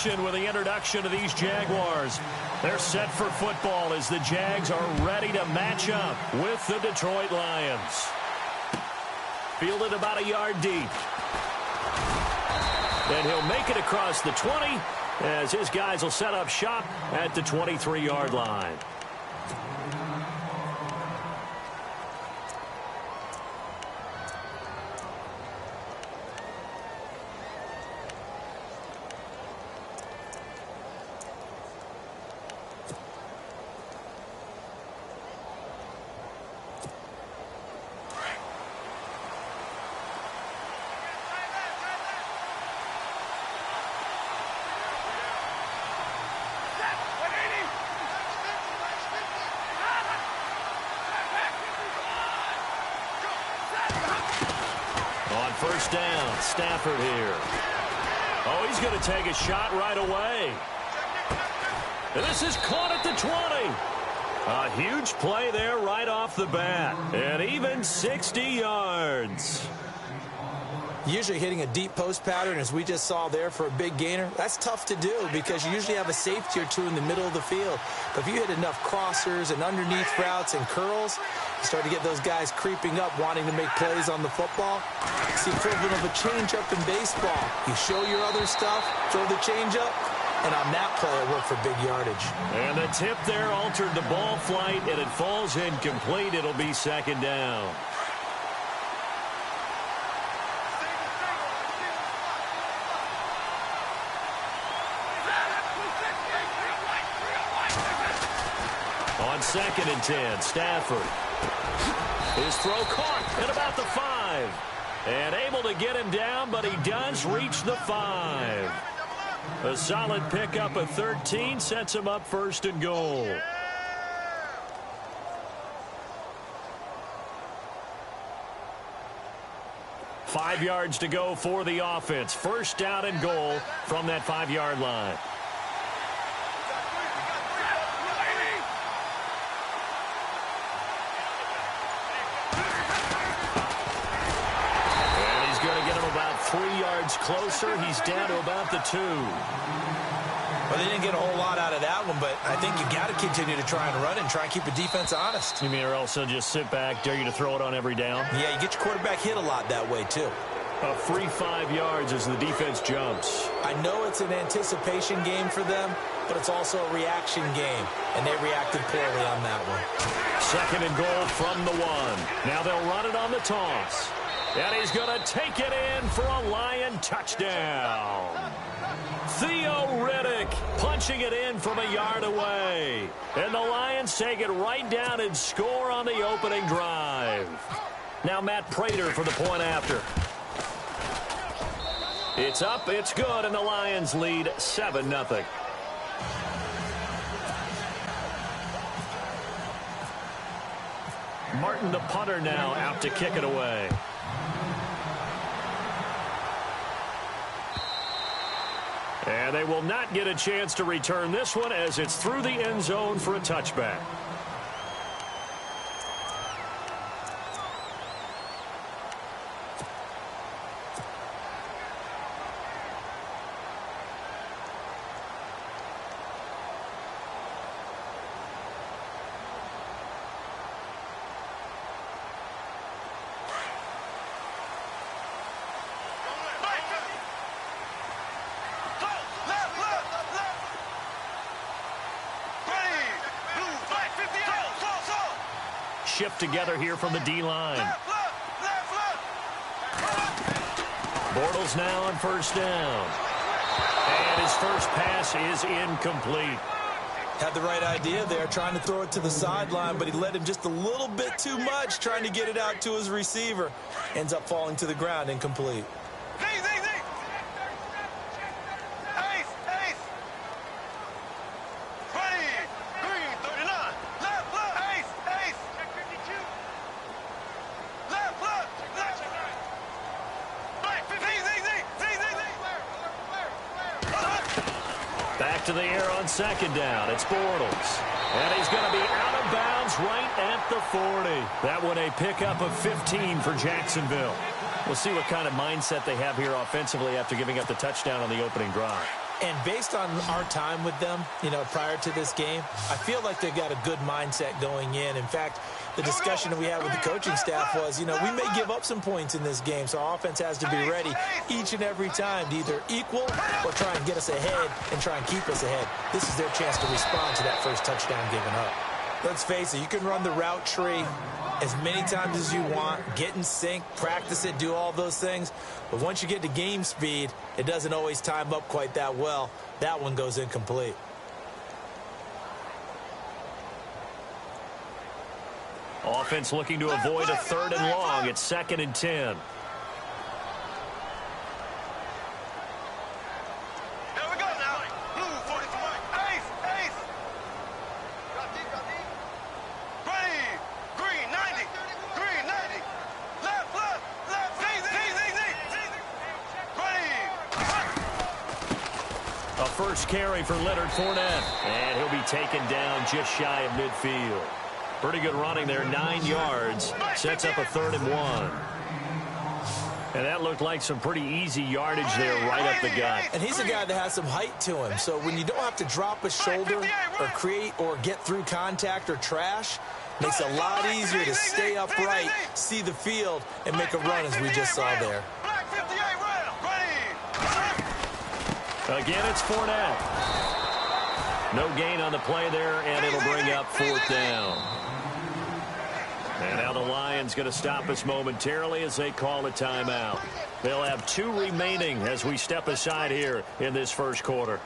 action with the introduction of these Jaguars. They're set for football as the Jags are ready to match up with the Detroit Lions. Fielded about a yard deep. And he'll make it across the 20 as his guys will set up shop at the 23-yard line. First down, Stafford here. Oh, he's going to take a shot right away. And this is caught at the 20. A huge play there right off the bat. And even 60 yards. Usually hitting a deep post pattern, as we just saw there, for a big gainer, that's tough to do because you usually have a safety or two in the middle of the field. But if you hit enough crossers and underneath routes and curls, you start to get those guys creeping up, wanting to make plays on the football. It's the equivalent of a changeup in baseball. You show your other stuff, throw the changeup, and on that play, it worked for big yardage. And the tip there altered the ball flight, and it falls incomplete. It'll be second down. On 2nd and 10, Stafford. His throw caught at about the 5. And able to get him down, but he does reach the 5. A solid pickup of 13 sets him up 1st and goal. Five yards to go for the offense. 1st down and goal from that 5-yard line. And he's going to get him about 3 yards closer. He's down to about the 2. Well, they didn't get a whole lot out of that one, but I think you got to continue to try and run it and try and keep the defense honest. You mean or also just sit back, dare you to throw it on every down? Yeah, you get your quarterback hit a lot that way, too. A free 5 yards as the defense jumps. I know it's an anticipation game for them, but it's also a reaction game, and they reacted poorly on that one. 2nd and goal from the 1. Now they'll run it on the toss. And he's going to take it in for a Lion touchdown. Theo Riddick punching it in from a yard away. And the Lions take it right down and score on the opening drive. Now Matt Prater for the point after. It's up, it's good, and the Lions lead 7-0. Martin, the punter, now out to kick it away. And they will not get a chance to return this one as it's through the end zone for a touchback. Shift together here from the D-line. Bortles now on 1st down. And his first pass is incomplete. Had the right idea there, trying to throw it to the sideline, but he led him just a little bit too much, trying to get it out to his receiver. Ends up falling to the ground, incomplete. Back to the air on 2nd down. It's Bortles. And he's going to be out of bounds right at the 40. That one a pickup of 15 for Jacksonville. We'll see what kind of mindset they have here offensively after giving up the touchdown on the opening drive. And based on our time with them, prior to this game, I feel like they've got a good mindset going in. In fact, the discussion that we had with the coaching staff was, we may give up some points in this game, so our offense has to be ready each and every time to either equal or try and get us ahead and try and keep us ahead. This is their chance to respond to that first touchdown given up. Let's face it, you can run the route tree as many times as you want, get in sync, practice it, do all those things. But once you get to game speed, it doesn't always time up quite that well. That one goes incomplete. Offense looking to avoid a 3rd and long. It's 2nd and 10. First carry for Leonard Fournette, and he'll be taken down just shy of midfield. Pretty good running there, 9 yards, sets up a 3rd and 1. And that looked like some pretty easy yardage there right up the gut. And he's a guy that has some height to him, so when you don't have to drop a shoulder or create or get through contact or trash, makes it a lot easier to stay upright, see the field, and make a run as we just saw there. Again, it's Fournette. No gain on the play there, and it'll bring up 4th down. And now the Lions going to stop us momentarily as they call a timeout. They'll have 2 remaining as we step aside here in this first quarter.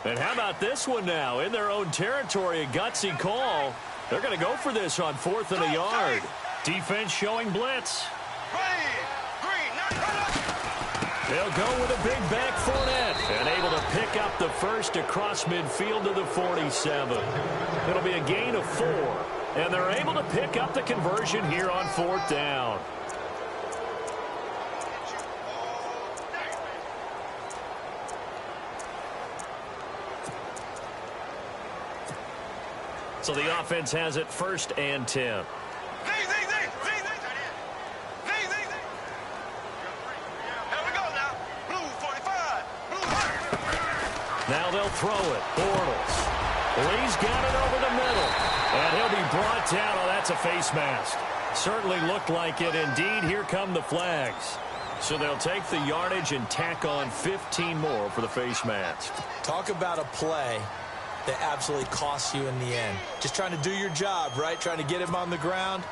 And how about this one now? In their own territory, a gutsy call. They're going to go for this on 4th and a yard. Defense showing blitz. They'll go with a big back Fournette and able to pick up the first across midfield to the 47. It'll be a gain of 4, and they're able to pick up the conversion here on 4th down. So the offense has it 1st and 10. Now they'll throw it. Bortles. He's got it over the middle. And he'll be brought down. Oh, that's a face mask. Certainly looked like it. Indeed, here come the flags. So they'll take the yardage and tack on 15 more for the face mask. Talk about a play that absolutely costs you in the end. Just trying to do your job, right? Trying to get him on the ground.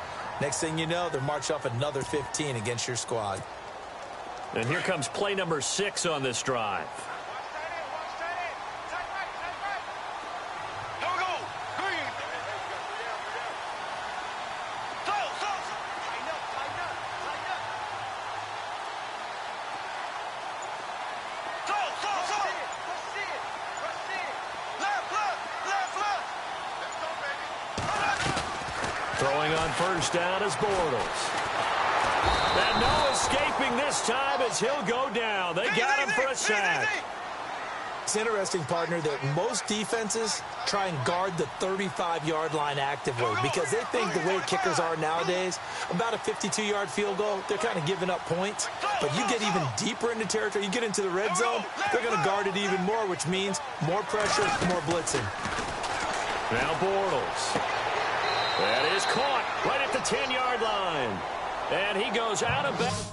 Next thing you know, they're marched off another 15 against your squad. And here comes play number 6 on this drive. Throwing on 1st down is Bortles. And no escaping this time as he'll go down. They got him for a sack. It's interesting, partner, that most defenses try and guard the 35-yard line actively because they think the way kickers are nowadays, about a 52-yard field goal, they're kind of giving up points. But you get even deeper into territory, you get into the red zone, they're going to guard it even more, which means more pressure, more blitzing. Now Bortles. That is caught right at the 10-yard line. And he goes out of bounds.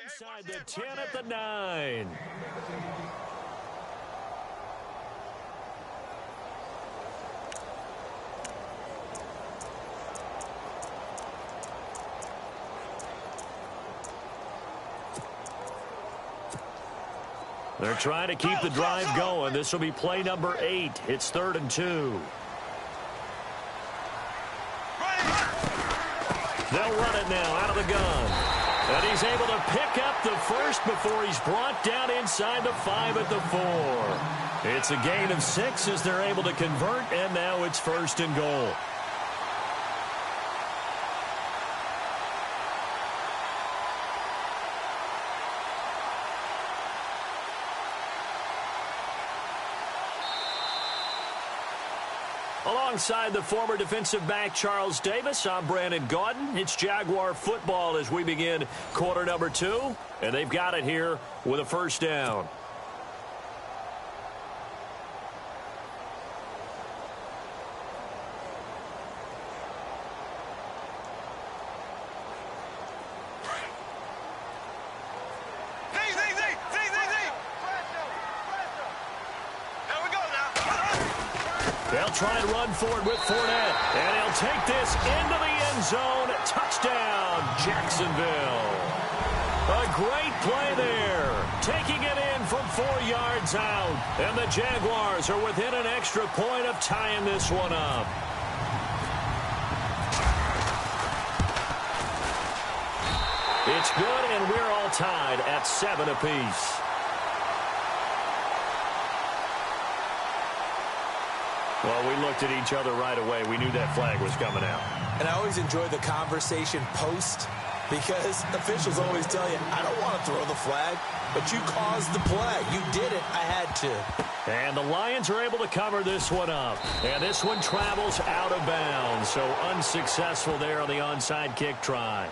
Inside the 10 at the 9. They're trying to keep the drive going. This will be play number 8. It's 3rd and 2. They'll run it now out of the gun. And he's able to pick up the first before he's brought down inside the 5 at the 4. It's a gain of 6 as they're able to convert, and now it's 1st and goal. Alongside the former defensive back Charles Davis, I'm Brandon Gaudin. It's Jaguar football as we begin quarter number 2, and they've got it here with a 1st down. They'll try and run forward with Fournette. And he'll take this into the end zone. Touchdown, Jacksonville. A great play there. Taking it in from 4 yards out. And the Jaguars are within an extra point of tying this one up. It's good, and we're all tied at 7 apiece. Well, we looked at each other right away. We knew that flag was coming out. And I always enjoy the conversation post because officials always tell you, I don't want to throw the flag, but you caused the play. You did it. I had to. And the Lions are able to cover this one up. And this one travels out of bounds. So unsuccessful there on the onside kick try.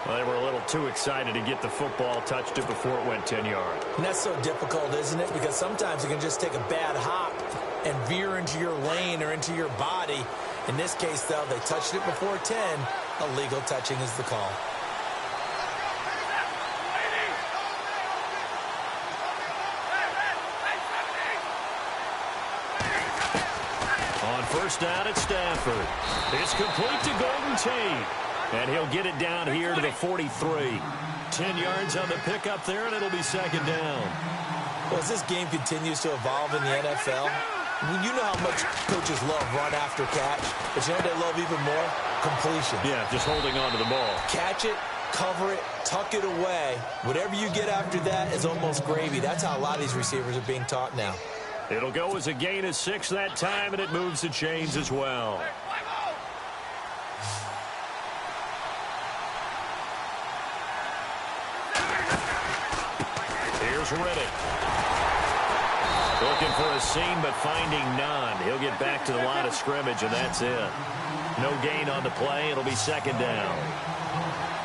Well, they were a little too excited to get the football, touched it before it went 10 yards. And that's so difficult, isn't it? Because sometimes you can just take a bad hop and veer into your lane or into your body. In this case, though, they touched it before 10. Illegal touching is the call. On 1st down at Stafford. It's complete to Golden Tate. And he'll get it down here to the 43. 10 yards on the pickup there, and it'll be 2nd down. Well, as this game continues to evolve in the NFL, you know how much coaches love run after catch, but you know what they love even more? Completion. Yeah, just holding on to the ball. Catch it, cover it, tuck it away. Whatever you get after that is almost gravy. That's how a lot of these receivers are being taught now. It'll go as a gain of 6 that time, and it moves the chains as well. Here's Riddick. Looking for a seam, but finding none. He'll get back to the line of scrimmage, and that's it. No gain on the play. It'll be 2nd down.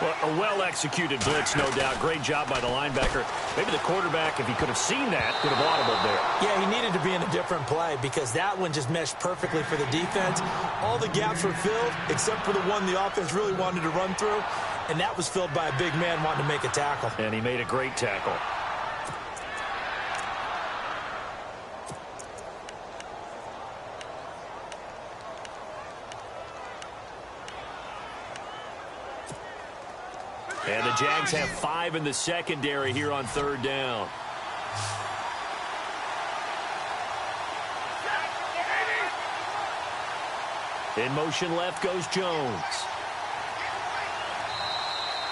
Well, a well-executed blitz, no doubt. Great job by the linebacker. Maybe the quarterback, if he could have seen that, could have audibled there. Yeah, he needed to be in a different play because that one just meshed perfectly for the defense. All the gaps were filled except for the one the offense really wanted to run through, and that was filled by a big man wanting to make a tackle. And he made a great tackle. And the Jags have 5 in the secondary here on 3rd down. In motion left goes Jones.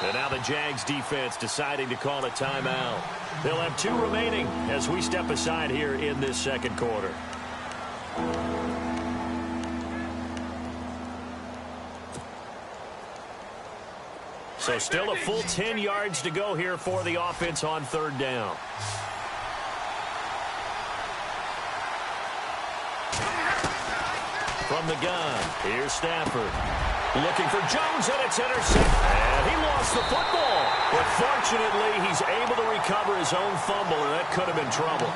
And now the Jags defense deciding to call a timeout. They'll have 2 remaining as we step aside here in this 2nd quarter. So still a full 10 yards to go here for the offense on 3rd down. From the gun, here's Stafford. Looking for Jones, and it's intercepted. And he lost the football. But fortunately, he's able to recover his own fumble, and that could have been trouble.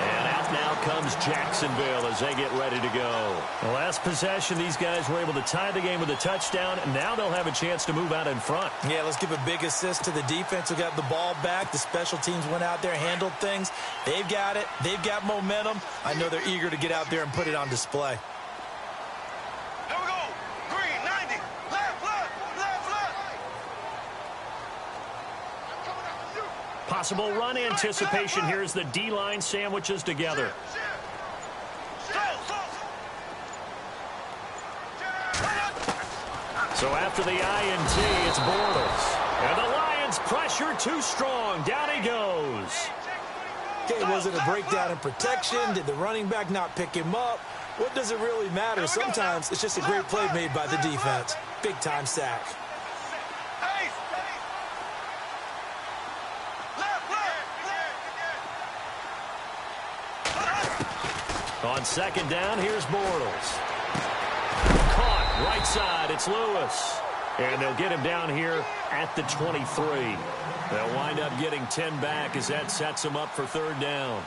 And out now comes Jacksonville as they get ready to go. The last possession, these guys were able to tie the game with a touchdown, and now they'll have a chance to move out in front. Yeah, let's give a big assist to the defense who got the ball back. The special teams went out there, handled things. They've got it. They've got momentum. I know they're eager to get out there and put it on display. Here we go. Green, 90. Left. possible run anticipation here as the D-line sandwiches together. So after the INT, it's Bortles. And the Lions pressure too strong. Down he goes. Okay, was it a breakdown in protection? Did the running back not pick him up? What does it really matter? Sometimes it's just a great play made by the defense. Big-time sack. On second down, here's Bortles. Caught right side, it's Lewis. And they'll get him down here at the 23. They'll wind up getting 10 back as that sets them up for third down.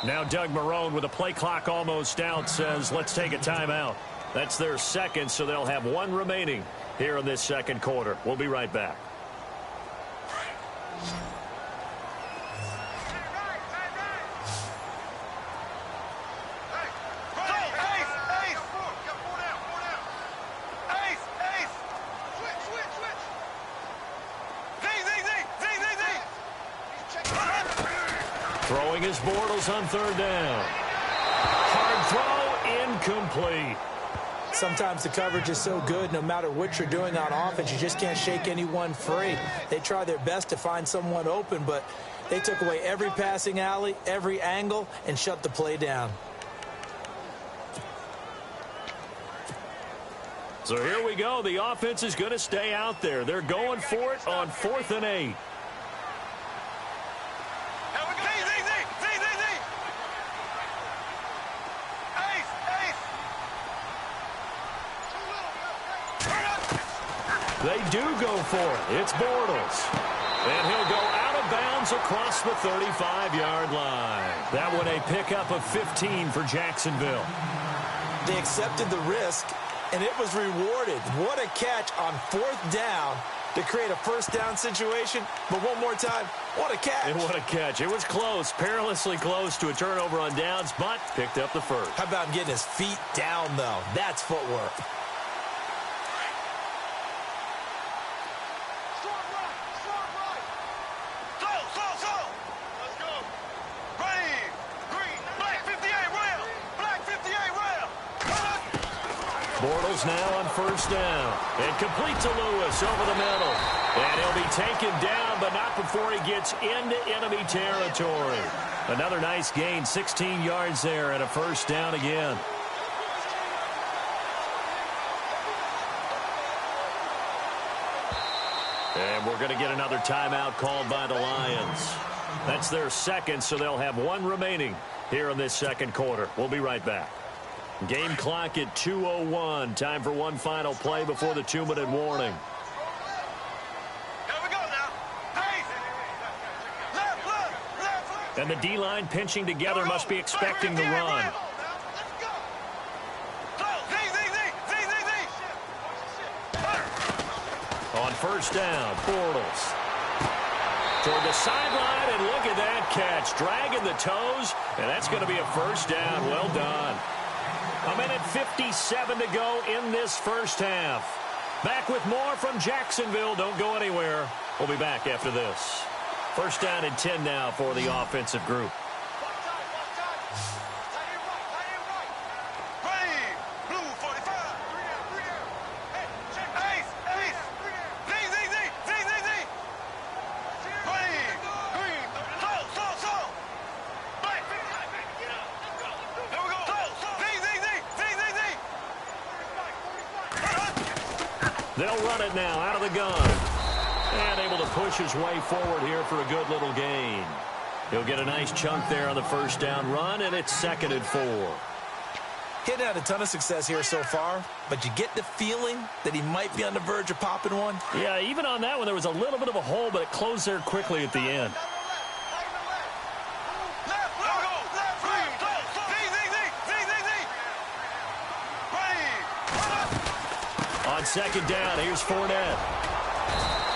Now Doug Marrone, with a play clock almost out, says let's take a timeout. That's their second, so they'll have one remaining here in this second quarter. We'll be right back. Throwing his Bortles on third down. Hard throw, incomplete. Sometimes the coverage is so good, no matter what you're doing on offense, you just can't shake anyone free. They try their best to find someone open, but they took away every passing alley, every angle, and shut the play down. So here we go. The offense is going to stay out there. They're going for it on 4th and 8. They do go for it. It's Bortles. And he'll go out of bounds across the 35-yard line. That one a pickup of 15 for Jacksonville. They accepted the risk, and it was rewarded. What a catch on 4th down to create a first down situation. But one more time, what a catch. And what a catch. It was close, perilously close to a turnover on downs, but picked up the first. How about getting his feet down, though? That's footwork. Bortles now on first down. And complete to Lewis over the middle. And he'll be taken down, but not before he gets into enemy territory. Another nice gain, 16 yards there, and a first down again. And we're going to get another timeout called by the Lions. That's their second, so they'll have one remaining here in this second quarter. We'll be right back. Game clock at 2:01. Time for one final play before the 2-minute warning. Here we go now. Hey! Left. And the D-line pinching together must be expecting the run. On first down, Bortles. Toward the sideline, and look at that catch. Dragging the toes, and that's going to be a first down. Well done. A minute 57 to go in this first half. Back with more from Jacksonville. Don't go anywhere. We'll be back after this. First down and 10 now for the offensive group. They'll run it now out of the gun. And able to push his way forward here for a good little gain. He'll get a nice chunk there on the first down run, and it's 2nd and 4. He hadn't had a ton of success here so far, but you get the feeling that he might be on the verge of popping one. Yeah, even on that one, there was a little bit of a hole, but it closed there quickly at the end. On second down, here's Fournette.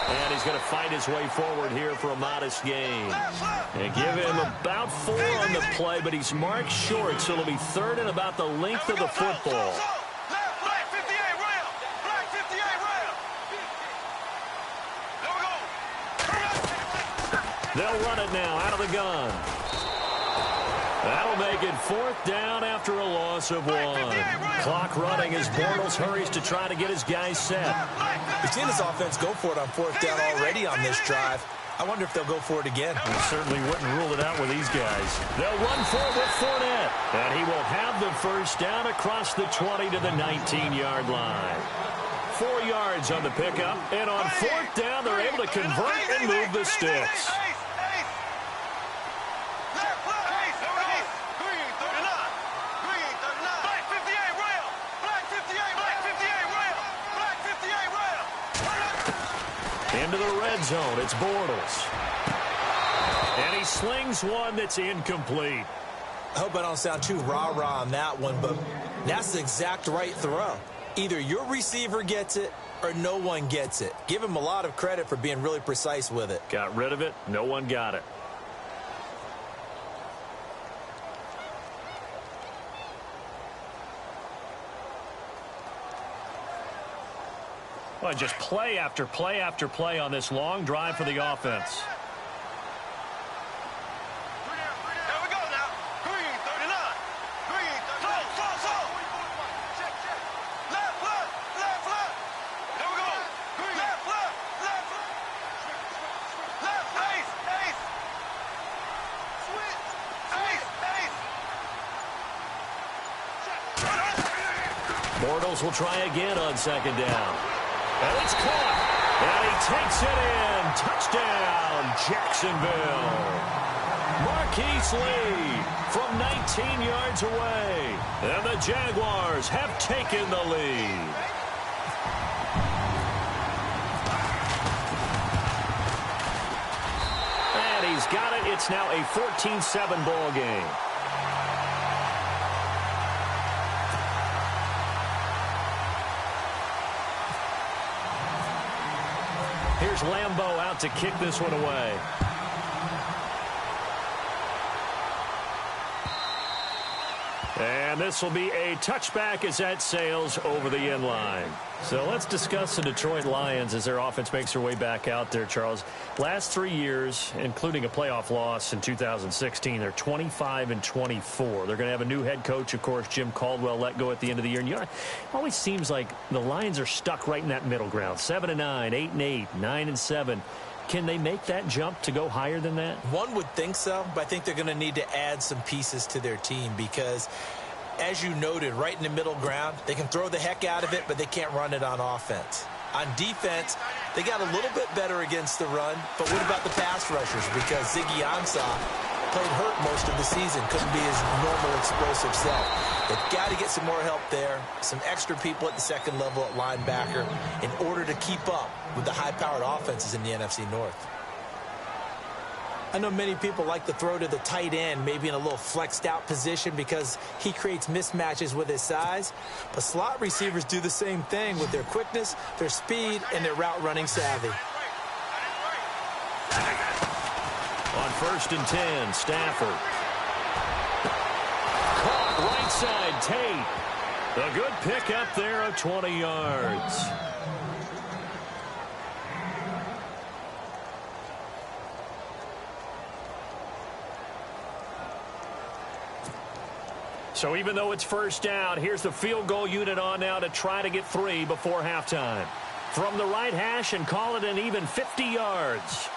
And he's going to fight his way forward here for a modest gain. And give him about 4 on the play, but he's marked short, so it'll be third and about the length of the football. They'll run it now out of the gun. That'll make it 4th down after a loss of 1. Clock running as Bortles hurries to try to get his guys set. We've seen this offense go for it on 4th down already on this drive. I wonder if they'll go for it again. We certainly wouldn't rule it out with these guys. They'll run for it with Fournette. And he will have the first down across the 20 to the 19-yard line. 4 yards on the pickup. And on 4th down, they're able to convert and move the sticks. Into the red zone, it's Bortles. And he slings one that's incomplete. I hope I don't sound too rah-rah on that one, but that's the exact right throw. Either your receiver gets it or no one gets it. Give him a lot of credit for being really precise with it. Got rid of it. No one got it. Well, just play after play after play on this long drive for the offense. There we go now. Green, 39. Green, 39. Slow. Left. There we go. Green. Left. Ace. Switch. Ace. Bortles will try again on second down. And it's caught. And he takes it in. Touchdown, Jacksonville. Marquise Lee from 19 yards away. And the Jaguars have taken the lead. And he's got it. It's now a 14-7 ball game. Here's Lambeau out to kick this one away. And this will be a touchback as that sails over the end line. So let's discuss the Detroit Lions as their offense makes their way back out there, Charles. Last 3 years, including a playoff loss in 2016, they're 25-24. They're going to have a new head coach, of course, Jim Caldwell, let go at the end of the year. And it always seems like the Lions are stuck right in that middle ground. 7-9, 8-8, 9-7. Can they make that jump to go higher than that? One would think so, but I think they're going to need to add some pieces to their team because, as you noted, right in the middle ground, they can throw the heck out of it, but they can't run it on offense. On defense, they got a little bit better against the run, but what about the pass rushers? Because Ziggy Ansah played hurt most of the season, couldn't be his normal explosive self. They've got to get some more help there, some extra people at the second level at linebacker in order to keep up with the high-powered offenses in the NFC North. I know many people like to throw to the tight end, maybe in a little flexed-out position because he creates mismatches with his size. But slot receivers do the same thing with their quickness, their speed, and their route-running savvy. On 1st and 10, Stafford. Caught right side, Tate. A good pick up there of 20 yards. So even though it's 1st down, here's the field goal unit on now to try to get 3 before halftime. From the right hash and call it an even 50 yards.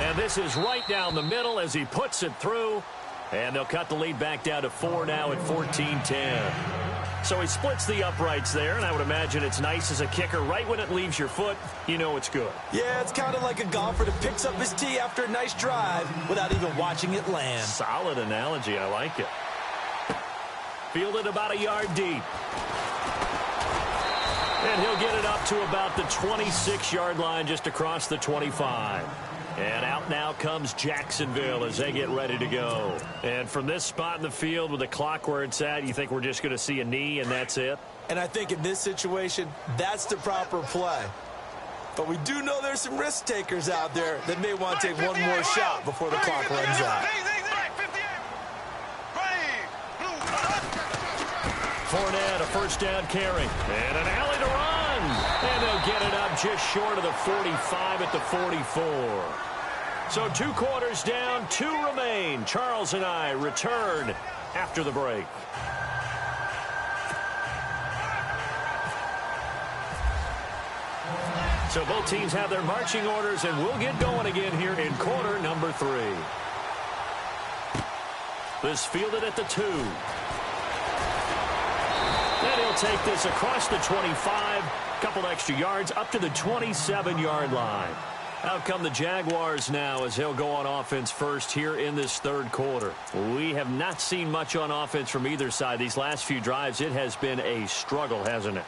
And this is right down the middle as he puts it through. And they'll cut the lead back down to 4 now at 14-10. So he splits the uprights there, and I would imagine it's nice as a kicker. Right when it leaves your foot, you know it's good. Yeah, it's kind of like a golfer that picks up his tee after a nice drive without even watching it land. Solid analogy. I like it. Fielded about a yard deep. And he'll get it up to about the 26-yard line, just across the 25. And out now comes Jacksonville as they get ready to go. And from this spot in the field with the clock where it's at, you think we're just going to see a knee and that's it? And I think in this situation, that's the proper play. But we do know there's some risk takers out there that may want to take one more shot before the clock runs out. Fournette, a first down carry. And an alley to run. And they'll get it up just short of the 45 at the 44. So 2 quarters down, 2 remain. Charles and I return after the break. So both teams have their marching orders, and we'll get going again here in quarter number 3. This fielded at the 2. And he'll take this across the 25, couple extra yards, up to the 27-yard line. Out come the Jaguars now as he'll go on offense first here in this third quarter. We have not seen much on offense from either side. These last few drives, it has been a struggle, hasn't it?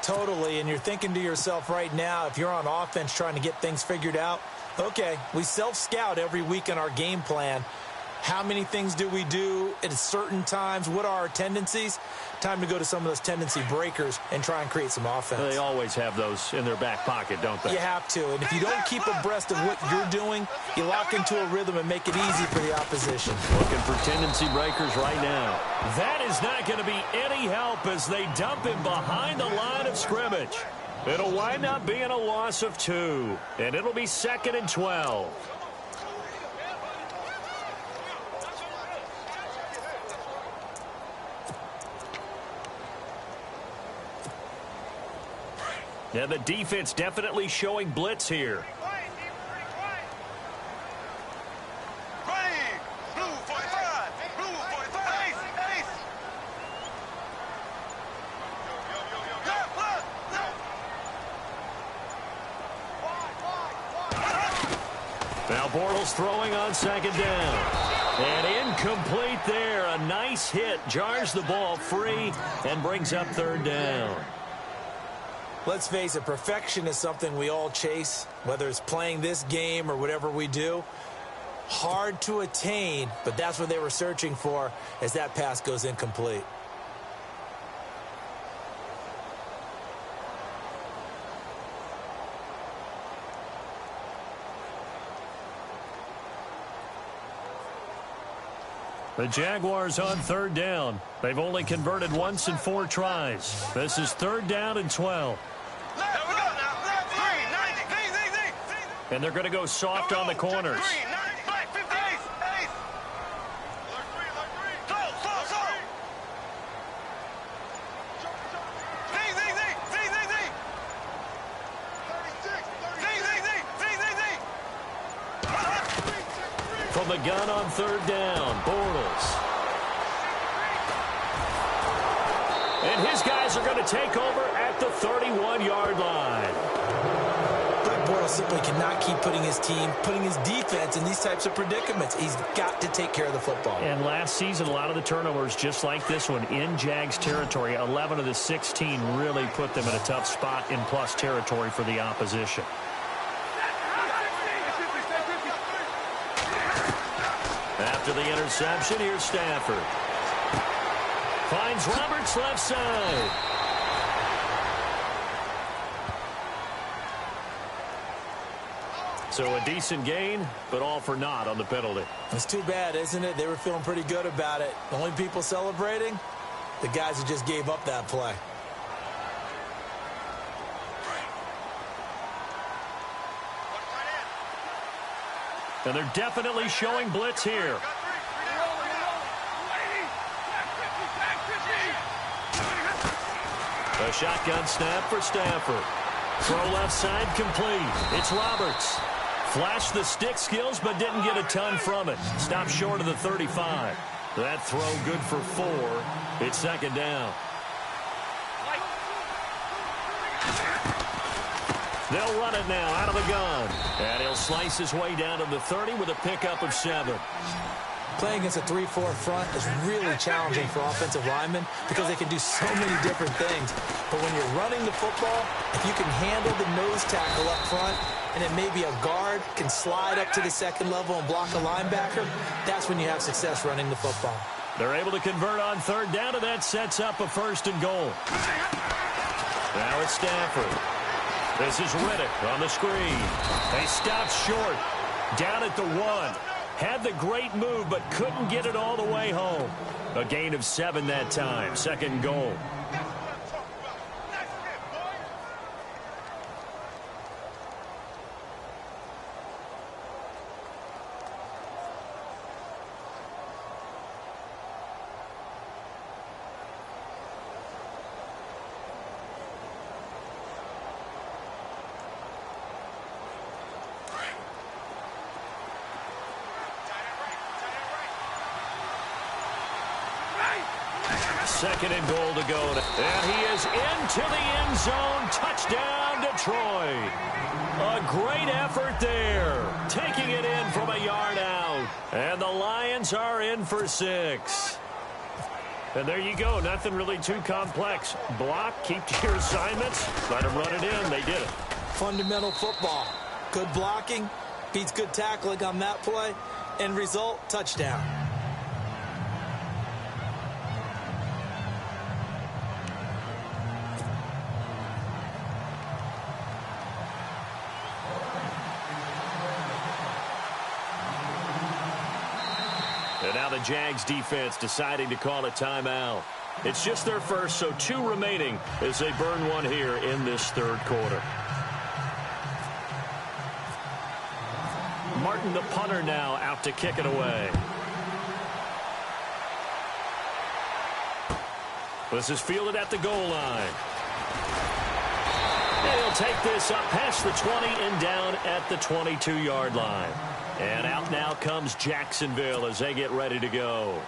Totally, and you're thinking to yourself right now, if you're on offense trying to get things figured out, okay, we self-scout every week in our game plan. How many things do we do at certain times? What are our tendencies? Time to go to some of those tendency breakers and try and create some offense. They always have those in their back pocket, don't they? You have to, and if you don't keep abreast of what you're doing, you lock into a rhythm and make it easy for the opposition. Looking for tendency breakers right now. That is not going to be any help as they dump him behind the line of scrimmage. It'll wind up being a loss of 2, and it'll be 2nd and 12. Yeah, the defense definitely showing blitz here. Now Bortles throwing on 2nd down. And incomplete there. A nice hit. Jars the ball free and brings up 3rd down. Let's face it, perfection is something we all chase, whether it's playing this game or whatever we do. Hard to attain, but that's what they were searching for as that pass goes incomplete. The Jaguars on 3rd down. They've only converted once in 4 tries. This is 3rd down and 12. And they're going to go soft on the corners. From the gun on 3rd down, Bortles. And his guys are going to take over at the 31-yard line. Bortles simply cannot keep putting his team, putting his defense in these types of predicaments. He's got to take care of the football. And last season, a lot of the turnovers, just like this one, in Jags territory, 11 of the 16 really put them in a tough spot in plus territory for the opposition. After the interception, here's Stafford. Finds Roberts left side. So a decent gain, but all for naught on the penalty. It's too bad, isn't it? They were feeling pretty good about it. The only people celebrating, the guys who just gave up that play. And they're definitely showing blitz here. A shotgun snap for Stafford. Throw left side complete. It's Roberts. Flashed the stick skills, but didn't get a ton from it. Stopped short of the 35. That throw good for 4. It's 2nd down. They'll run it now out of the gun. And he'll slice his way down to the 30 with a pickup of 7. Playing against a 3-4 front is really challenging for offensive linemen because they can do so many different things. But when you're running the football, if you can handle the nose tackle up front, and then maybe a guard can slide up to the second level and block a linebacker, that's when you have success running the football. They're able to convert on 3rd down, and that sets up a 1st and goal. Now it's Stafford. This is Riddick on the screen. They stop short. Down at the 1. Had the great move, but couldn't get it all the way home. A gain of 7 that time. 2nd and goal. Second and goal to go. And he is into the end zone. Touchdown, Detroit. A great effort there. Taking it in from a yard out. And the Lions are in for 6. And there you go. Nothing really too complex. Block, keep to your assignments. Let them run it in. They did it. Fundamental football. Good blocking. Beats good tackling on that play. End result, touchdown. And now the Jags defense deciding to call a timeout. It's just their first, so 2 remaining as they burn one here in this 3rd quarter. Martin, the punter, now out to kick it away. This is fielded at the goal line. And he'll take this up past the 20 and down at the 22-yard line. And out now comes Jacksonville as they get ready to go.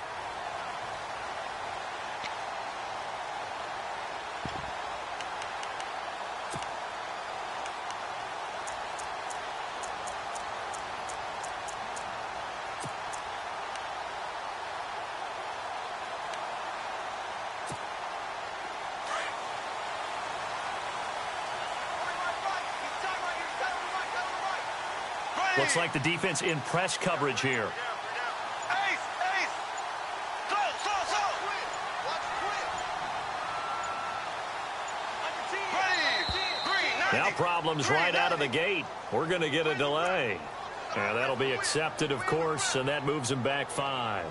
Looks like the defense in press coverage here. Now problems right out of the gate. We're going to get a delay. And that'll be accepted, of course, and that moves him back 5.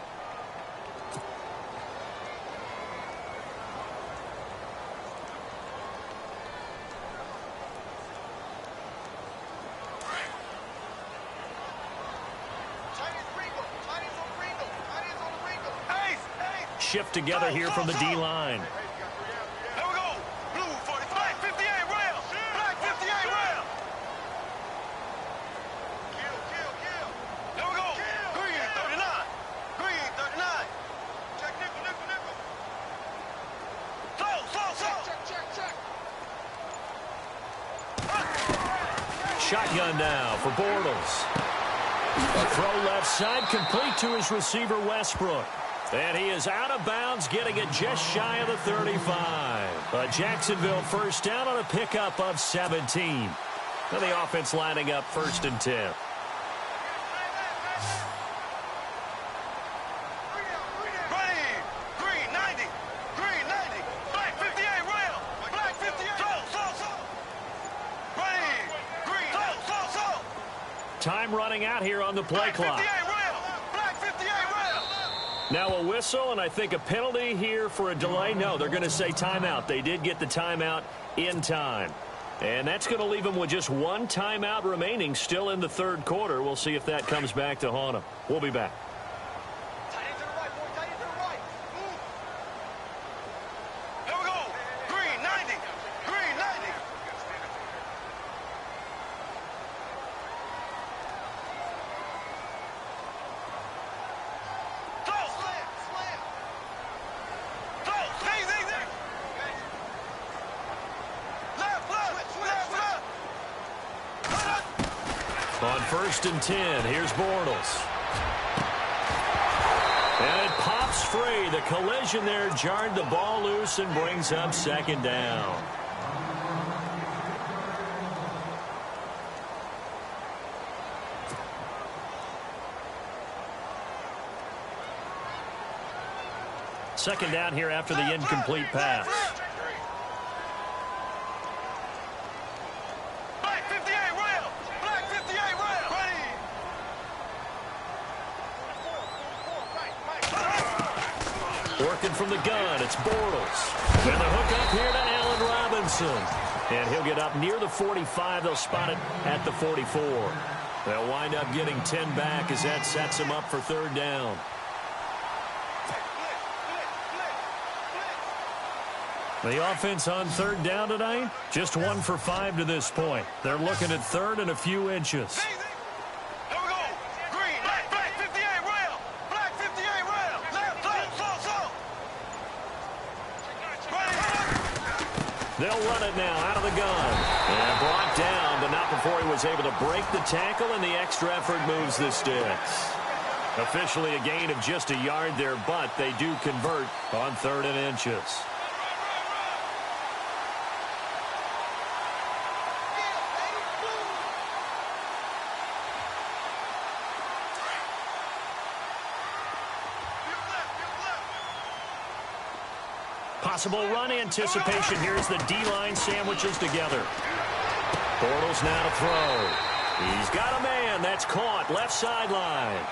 Shift together here from the D-line. There we go. Blue 45, 58 rail. Black 58 rail. Kill. There we go. Green 39. Green 39. Check nickel. Slow. Check. Shotgun now for Bortles. A throw left side complete to his receiver Westbrook. And he is out of bounds, getting it just shy of the 35. A Jacksonville 1st down on a pickup of 17. And the offense lining up 1st and 10. Green 90. Black 58 rail. Black 58. Slow. Green. Time running out here on the play clock. Now a whistle, and I think a penalty here for a delay. No, they're going to say timeout. They did get the timeout in time. And that's going to leave them with just 1 timeout remaining still in the 3rd quarter. We'll see if that comes back to haunt them. We'll be back. There we go. Green 90. On 1st and 10, here's Bortles. And it pops free. The collision there jarred the ball loose and brings up 2nd down. Second down here after the incomplete pass. Black 58 rail. Black 58 rail. Ready. Working from the gun, it's Bortles. And the hook up here to Allen Robinson. And he'll get up near the 45. They'll spot it at the 44. They'll wind up getting 10 back as that sets them up for 3rd down. The offense on 3rd down tonight, just 1 for 5 to this point. They're looking at 3rd and a few inches. There we go. Green. Black 58 rail. Black 58 rail. Left, slow. Ready. They'll run it now out of the gun. And brought down, but not before he was able to break the tackle, and the extra effort moves the sticks. Officially a gain of just a yard there, but they do convert on 3rd and inches. Possible run anticipation. Here's the D-line sandwiches together. Bortles now to throw. He's got a man. That's caught. Left sideline.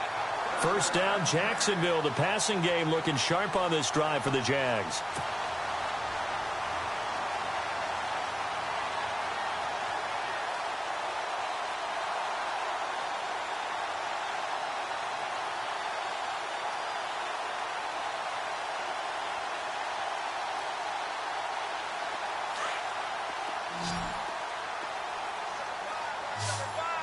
1st down, Jacksonville. The passing game looking sharp on this drive for the Jags.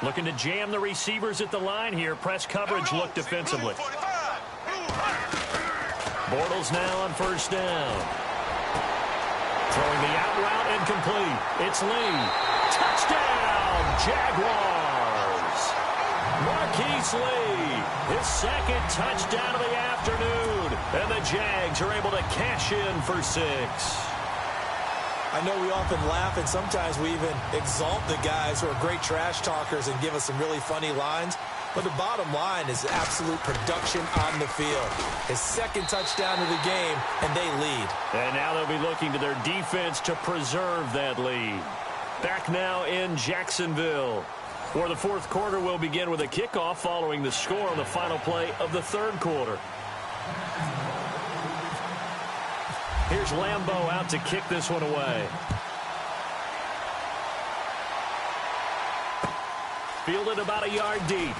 Looking to jam the receivers at the line here. Press coverage look defensively. Bortles now on 1st down. Throwing the out route incomplete. It's Lee. Touchdown, Jaguars. Marquise Lee, his 2nd touchdown of the afternoon. And the Jags are able to cash in for 6. I know we often laugh, and sometimes we even exalt the guys who are great trash talkers and give us some really funny lines. But the bottom line is absolute production on the field. His 2nd touchdown of the game, and they lead. And now they'll be looking to their defense to preserve that lead. Back now in Jacksonville, where the 4th quarter will begin with a kickoff following the score on the final play of the 3rd quarter. Here's Lambeau out to kick this one away. Fielded about a yard deep.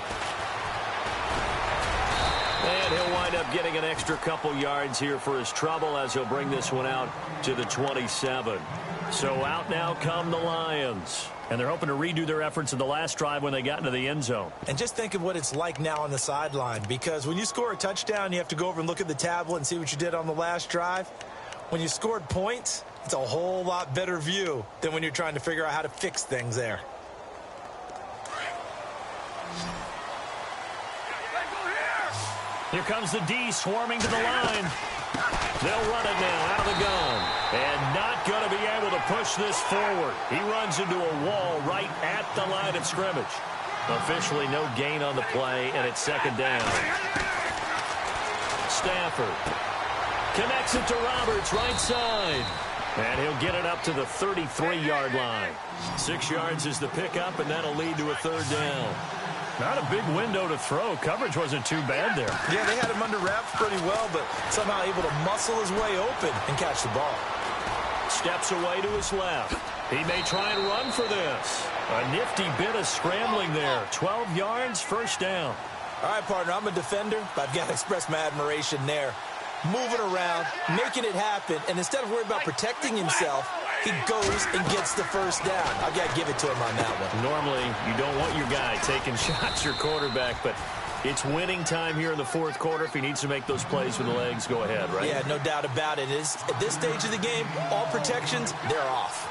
And he'll wind up getting an extra couple yards here for his trouble as he'll bring this one out to the 27. So out now come the Lions. And they're hoping to redo their efforts in the last drive when they got into the end zone. And just think of what it's like now on the sideline, because when you score a touchdown, you have to go over and look at the tablet and see what you did on the last drive. When you scored points, it's a whole lot better view than when you're trying to figure out how to fix things there. Here comes the D swarming to the line. They'll run it now out of the gun. And not going to be able to push this forward. He runs into a wall right at the line of scrimmage. Officially no gain on the play, and it's 2nd down. Stafford connects it to Roberts, right side. And he'll get it up to the 33-yard line. 6 yards is the pickup, and that'll lead to a 3rd down. Not a big window to throw. Coverage wasn't too bad there. Yeah, they had him under wraps pretty well, but somehow able to muscle his way open and catch the ball. Steps away to his left. He may try and run for this. A nifty bit of scrambling there. 12 yards, 1st down. All right, partner, I'm a defender, but I've got to express my admiration there. Moving around, making it happen, and instead of worrying about protecting himself, he goes and gets the 1st down. I've got to give it to him on that one. Normally, you don't want your guy taking shots, your quarterback, but it's winning time here in the 4th quarter. If he needs to make those plays with the legs, go ahead, right? Yeah, no doubt about it. At this stage of the game, all protections, they're off.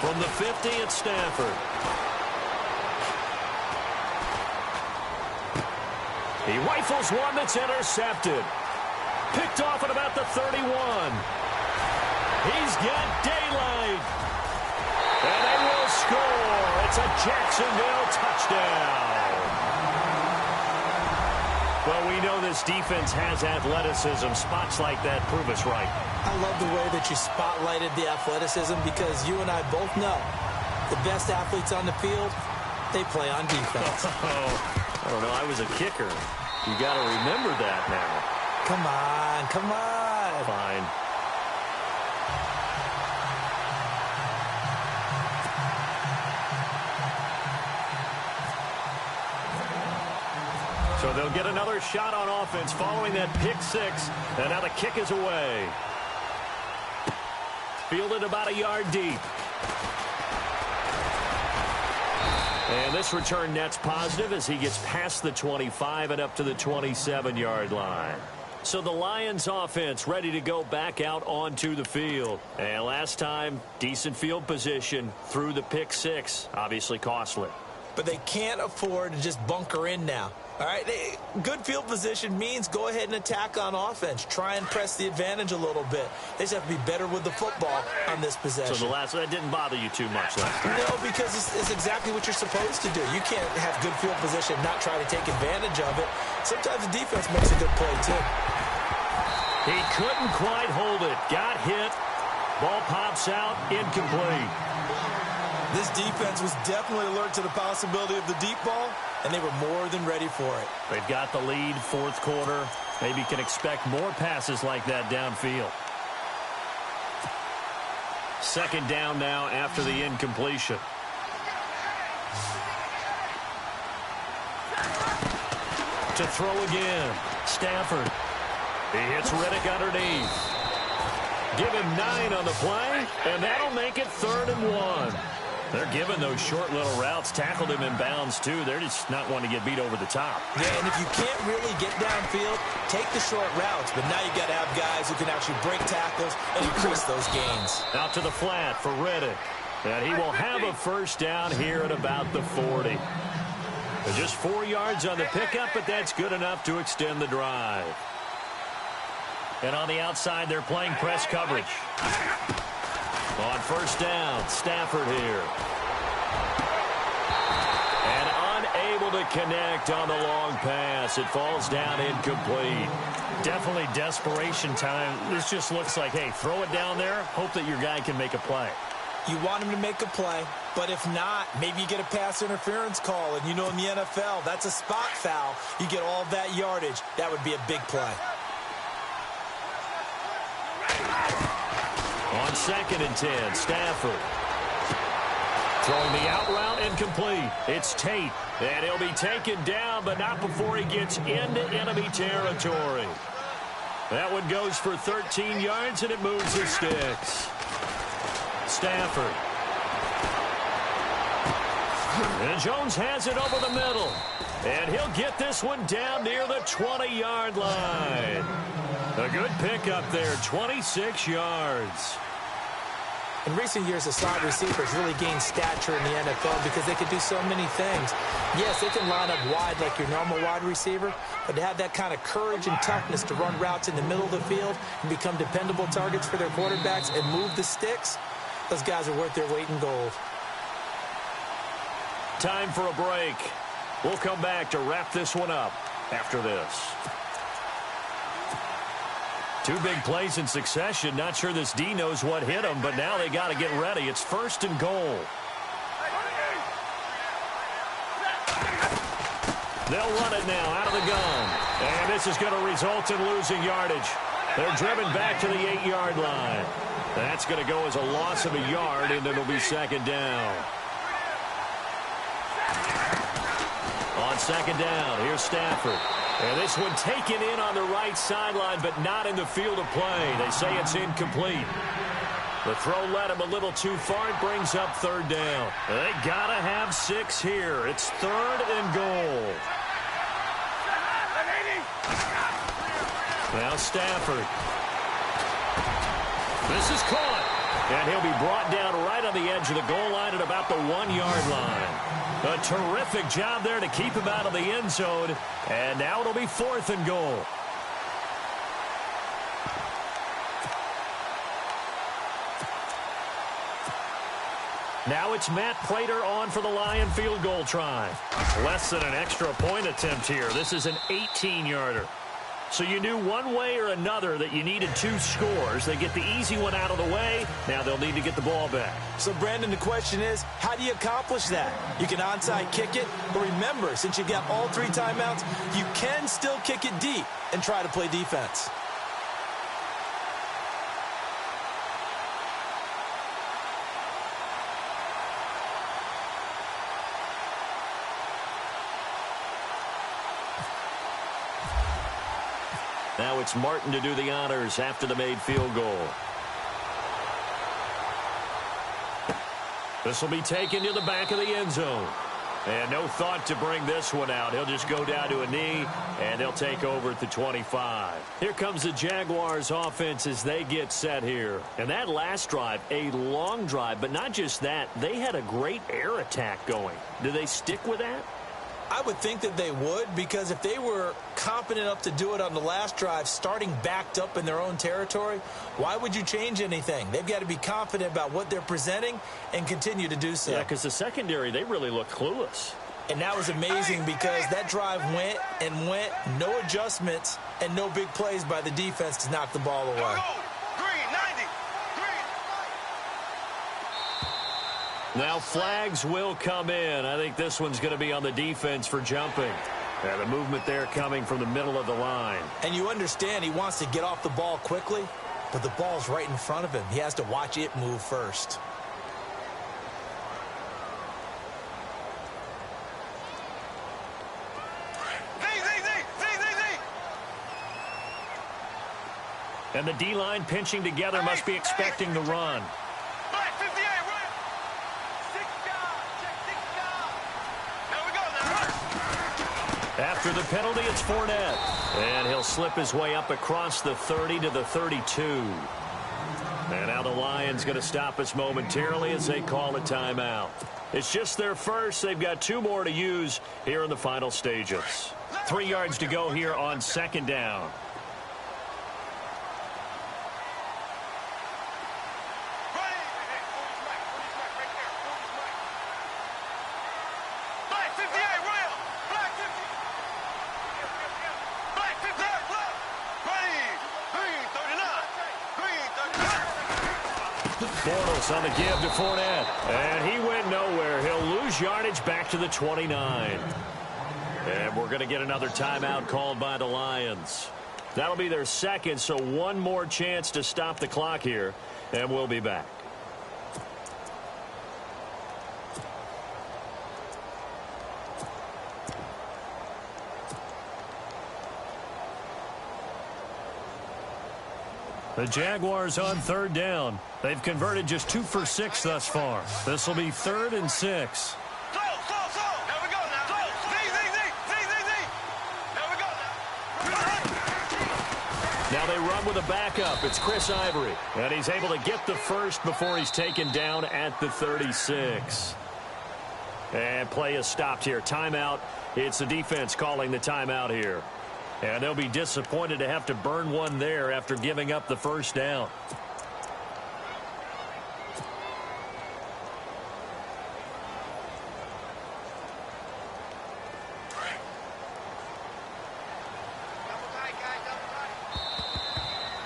From the 50, it's Stafford. He rifles one that's intercepted. Picked off at about the 31. He's got daylight. And they will score. It's a Jacksonville touchdown. Well, we know this defense has athleticism. Spots like that prove us right. I love the way that you spotlighted the athleticism because you and I both know the best athletes on the field, they play on defense. I don't know. I was a kicker. You got to remember that now. Come on, come on. Fine. So they'll get another shot on offense following that pick six. And now the kick is away. Fielded about a yard deep. And this return net's positive as he gets past the 25 and up to the 27-yard line. So the Lions offense ready to go back out onto the field. And last time, decent field position through the pick six. Obviously costly. But they can't afford to just bunker in now. All right, good field position means go ahead and attack on offense. Try and press the advantage a little bit. They just have to be better with the football on this possession. So that didn't bother you too much last time? No, because it's exactly what you're supposed to do. You can't have good field position, not try to take advantage of it. Sometimes the defense makes a good play, too. He couldn't quite hold it. Got hit. Ball pops out. Incomplete. This defense was definitely alert to the possibility of the deep ball, and they were more than ready for it. They've got the lead, fourth quarter. Maybe can expect more passes like that downfield. Second down now after the incompletion. To throw again. Stafford. He hits Riddick underneath. Give him 9 on the play, and that'll make it 3rd and 1. They're giving those short little routes. Tackled him in bounds, too. They're just not wanting to get beat over the top. Yeah, and if you can't really get downfield, take the short routes. But now you got to have guys who can actually break tackles and increase those gains. Out to the flat for Riddick. And he will have a first down here at about the 40. Just 4 yards on the pickup, but that's good enough to extend the drive. And on the outside, they're playing press coverage. On first down, Stafford here. And unable to connect on the long pass. It falls down incomplete. Definitely desperation time. This just looks like, hey, throw it down there. Hope that your guy can make a play. You want him to make a play, but if not, maybe you get a pass interference call. And you know in the NFL, that's a spot foul. You get all that yardage. That would be a big play. On 2nd and 10, Stafford. Throwing the out route incomplete. It's Tate. And he'll be taken down, but not before he gets into enemy territory. That one goes for 13 yards, and it moves the sticks. Stafford. And Jones has it over the middle. And he'll get this one down near the 20-yard line. A good pickup there, 26 yards. In recent years, the slot receivers really gained stature in the NFL because they can do so many things. Yes, they can line up wide like your normal wide receiver, but to have that kind of courage and toughness to run routes in the middle of the field and become dependable targets for their quarterbacks and move the sticks, those guys are worth their weight in gold. Time for a break. We'll come back to wrap this one up after this. 2 big plays in succession. Not sure this D knows what hit him, but now they got to get ready. It's 1st and goal. They'll run it now out of the gun. And this is going to result in losing yardage. They're driven back to the 8-yard line. That's going to go as a loss of a yard, and it'll be 2nd down. On 2nd down, here's Stafford. And this one taken in on the right sideline, but not in the field of play. They say it's incomplete. The throw led him a little too far. It brings up 3rd down. They got to have 6 here. It's 3rd and goal. Now Stafford. This is caught. And he'll be brought down right on the edge of the goal line at about the 1-yard line. A terrific job there to keep him out of the end zone. And now it'll be 4th and goal. Now it's Matt Prater on for the Lion field goal try. Less than an extra point attempt here. This is an 18-yarder. So you knew one way or another that you needed 2 scores. They get the easy one out of the way. Now they'll need to get the ball back. So, Brandon, the question is, how do you accomplish that? You can onside kick it, but remember, since you've got all 3 timeouts, you can still kick it deep and try to play defense. Now it's Martin to do the honors after the made field goal. This will be taken to the back of the end zone. And no thought to bring this one out. He'll just go down to a knee, and they'll take over at the 25. Here comes the Jaguars offense as they get set here. And that last drive, a long drive, but not just that. They had a great air attack going. Do they stick with that? I would think that they would, because if they were confident enough to do it on the last drive, starting backed up in their own territory, why would you change anything? They've got to be confident about what they're presenting and continue to do so. Yeah, because the secondary, they really look clueless. And that was amazing because that drive went and went, no adjustments, and no big plays by the defense to knock the ball away. Now flags will come in. I think this one's going to be on the defense for jumping. Yeah, the movement there coming from the middle of the line. And you understand he wants to get off the ball quickly, but the ball's right in front of him. He has to watch it move first. And the D-line pinching together must be expecting the run. After the penalty, it's Fournette. And he'll slip his way up across the 30 to the 32. And now the Lions going to stop us momentarily as they call a timeout. It's just their first. They've got 2 more to use here in the final stages. 3 yards to go here on 2nd down. Bortles on the give to Fournette. And he went nowhere. He'll lose yardage back to the 29. And we're going to get another timeout called by the Lions. That'll be their second, so 1 more chance to stop the clock here. And we'll be back. The Jaguars on 3rd down. They've converted just 2 for 6 thus far. This will be 3rd and 6. Now they run with a backup. It's Chris Ivory. And he's able to get the first before he's taken down at the 36. And play is stopped here. Timeout. It's the defense calling the timeout here. And they'll be disappointed to have to burn one there after giving up the first down.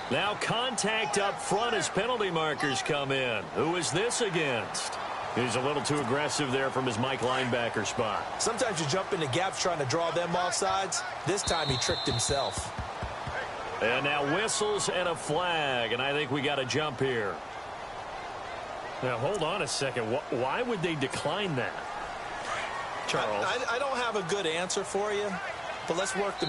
Now contact up front as penalty markers come in. Who is this against? He's a little too aggressive there from his Mike linebacker spot. Sometimes you jump into gaps trying to draw them off sides. This time he tricked himself. And now whistles and a flag, and I think we got a jump here. Now, hold on a second. Why would they decline that? Charles? I don't have a good answer for you, but let's work the